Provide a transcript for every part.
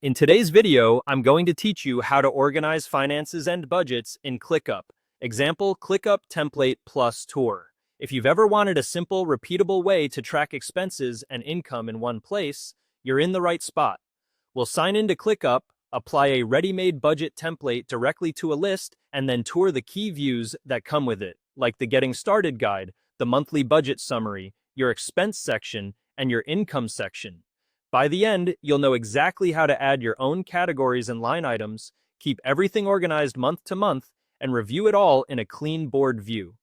In today's video, I'm going to teach you how to organize finances and budgets in ClickUp. Example, ClickUp Template Tour. If you've ever wanted a simple, repeatable way to track expenses and income in one place, you're in the right spot. We'll sign into ClickUp, apply a ready-made budget template directly to a list, and then tour the key views that come with it, like the Getting Started guide, the monthly budget summary, your expense section, and your income section. By the end, you'll know exactly how to add your own categories and line items, keep everything organized month to month, and review it all in a clean board view.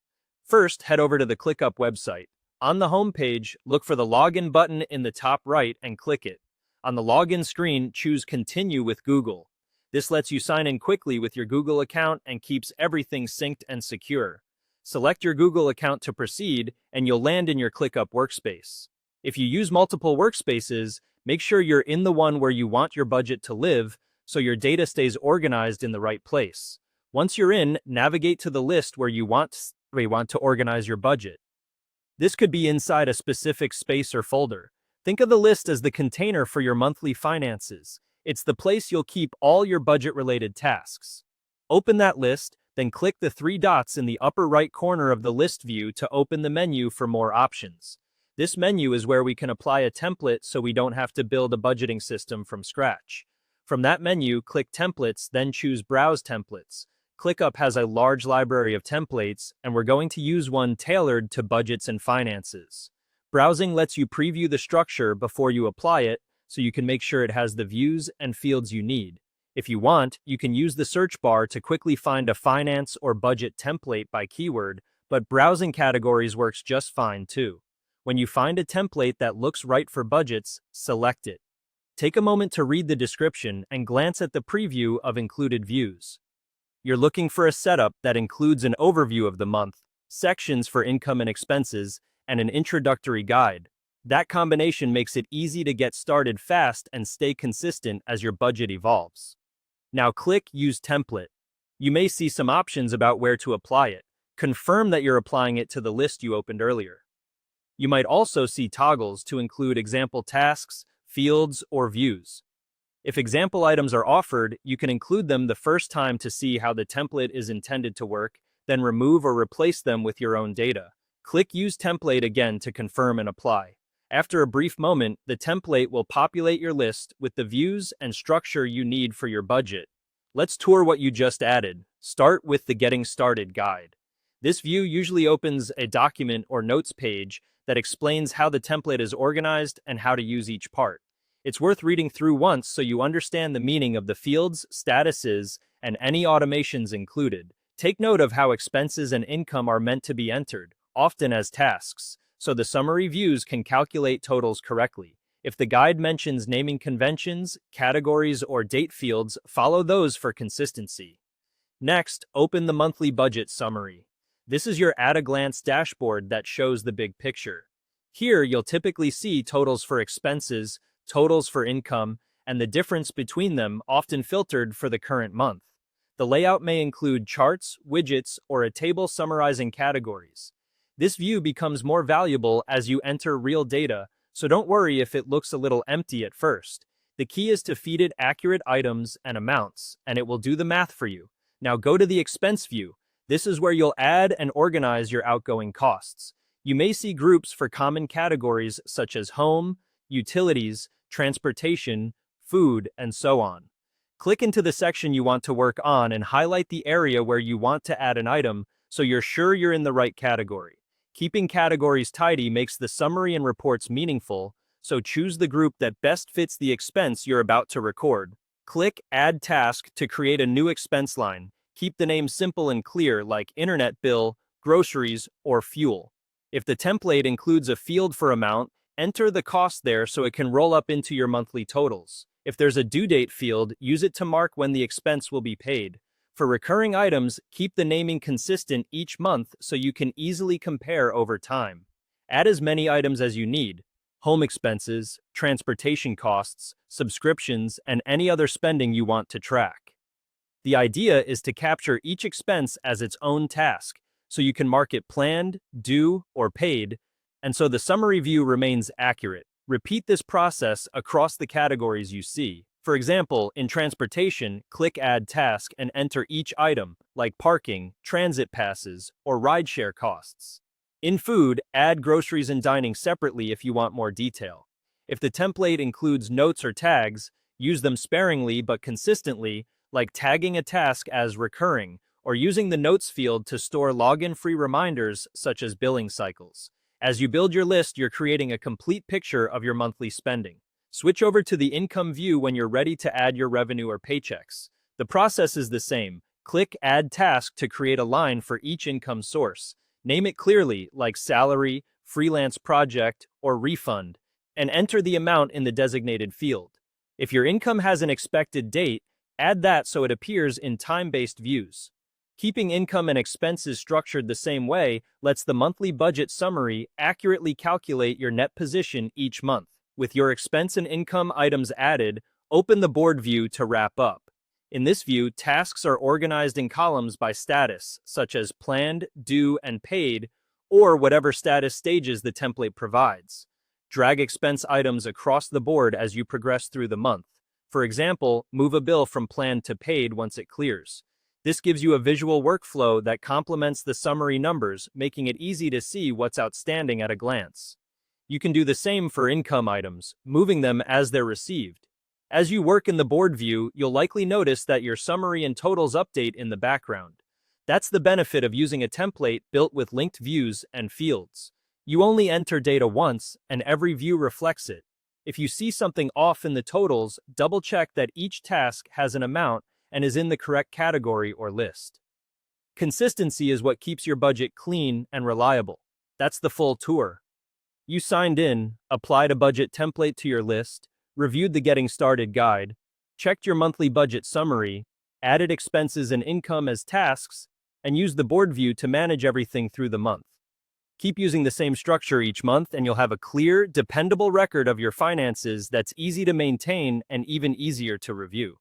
First, head over to the ClickUp website. On the home page, look for the Login button in the top right and click it. On the login screen, choose Continue with Google. This lets you sign in quickly with your Google account and keeps everything synced and secure. Select your Google account to proceed, and you'll land in your ClickUp workspace. If you use multiple workspaces, make sure you're in the one where you want your budget to live so your data stays organized in the right place. Once you're in, navigate to the list where you want to organize your budget. This could be inside a specific space or folder. Think of the list as the container for your monthly finances. It's the place you'll keep all your budget-related tasks. Open that list, then click the three dots in the upper right corner of the list view to open the menu for more options. This menu is where we can apply a template so we don't have to build a budgeting system from scratch. From that menu, click Templates, then choose Browse Templates. ClickUp has a large library of templates, and we're going to use one tailored to budgets and finances. Browsing lets you preview the structure before you apply it, so you can make sure it has the views and fields you need. If you want, you can use the search bar to quickly find a finance or budget template by keyword, but browsing categories works just fine too. When you find a template that looks right for budgets, select it. Take a moment to read the description and glance at the preview of included views. You're looking for a setup that includes an overview of the month, sections for income and expenses, and an introductory guide. That combination makes it easy to get started fast and stay consistent as your budget evolves. Now click Use Template. You may see some options about where to apply it. Confirm that you're applying it to the list you opened earlier. You might also see toggles to include example tasks, fields, or views. If example items are offered, you can include them the first time to see how the template is intended to work, then remove or replace them with your own data. Click Use Template again to confirm and apply. After a brief moment, the template will populate your list with the views and structure you need for your budget. Let's tour what you just added. Start with the Getting Started guide. This view usually opens a document or notes page that explains how the template is organized and how to use each part. It's worth reading through once so you understand the meaning of the fields, statuses, and any automations included. Take note of how expenses and income are meant to be entered, often as tasks, so the summary views can calculate totals correctly. If the guide mentions naming conventions, categories, or date fields, follow those for consistency. Next, open the monthly budget summary. This is your at-a-glance dashboard that shows the big picture. Here, you'll typically see totals for expenses, totals for income, and the difference between them, often filtered for the current month. The layout may include charts, widgets, or a table summarizing categories. This view becomes more valuable as you enter real data, so don't worry if it looks a little empty at first. The key is to feed it accurate items and amounts, and it will do the math for you. Now go to the expense view. This is where you'll add and organize your outgoing costs. You may see groups for common categories such as home, utilities, transportation, food, and so on. Click into the section you want to work on and highlight the area where you want to add an item so you're sure you're in the right category. Keeping categories tidy makes the summary and reports meaningful, so choose the group that best fits the expense you're about to record. Click Add Task to create a new expense line. Keep the name simple and clear, like internet bill, groceries, or fuel. If the template includes a field for amount, enter the cost there so it can roll up into your monthly totals. If there's a due date field, use it to mark when the expense will be paid. For recurring items, keep the naming consistent each month so you can easily compare over time. Add as many items as you need: home expenses, transportation costs, subscriptions, and any other spending you want to track. The idea is to capture each expense as its own task, so you can mark it planned, due, or paid, and so the summary view remains accurate. Repeat this process across the categories you see. For example, in transportation, click Add Task and enter each item, like parking, transit passes, or rideshare costs. In food, add groceries and dining separately if you want more detail. If the template includes notes or tags, use them sparingly but consistently, like tagging a task as recurring, or using the Notes field to store login-free reminders such as billing cycles. As you build your list, you're creating a complete picture of your monthly spending. Switch over to the income view when you're ready to add your revenue or paychecks. The process is the same. Click Add Task to create a line for each income source. Name it clearly, like salary, freelance project, or refund, and enter the amount in the designated field. If your income has an expected date, add that so it appears in time-based views. Keeping income and expenses structured the same way lets the monthly budget summary accurately calculate your net position each month. With your expense and income items added, open the board view to wrap up. In this view, tasks are organized in columns by status, such as planned, due, and paid, or whatever status stages the template provides. Drag expense items across the board as you progress through the month. For example, move a bill from planned to paid once it clears. This gives you a visual workflow that complements the summary numbers, making it easy to see what's outstanding at a glance. You can do the same for income items, moving them as they're received. As you work in the board view, you'll likely notice that your summary and totals update in the background. That's the benefit of using a template built with linked views and fields. You only enter data once, and every view reflects it. If you see something off in the totals, double-check that each task has an amount and is in the correct category or list. Consistency is what keeps your budget clean and reliable. That's the full tour. You signed in, applied a budget template to your list, reviewed the Getting Started guide, checked your monthly budget summary, added expenses and income as tasks, and used the board view to manage everything through the month. Keep using the same structure each month and you'll have a clear, dependable record of your finances that's easy to maintain and even easier to review.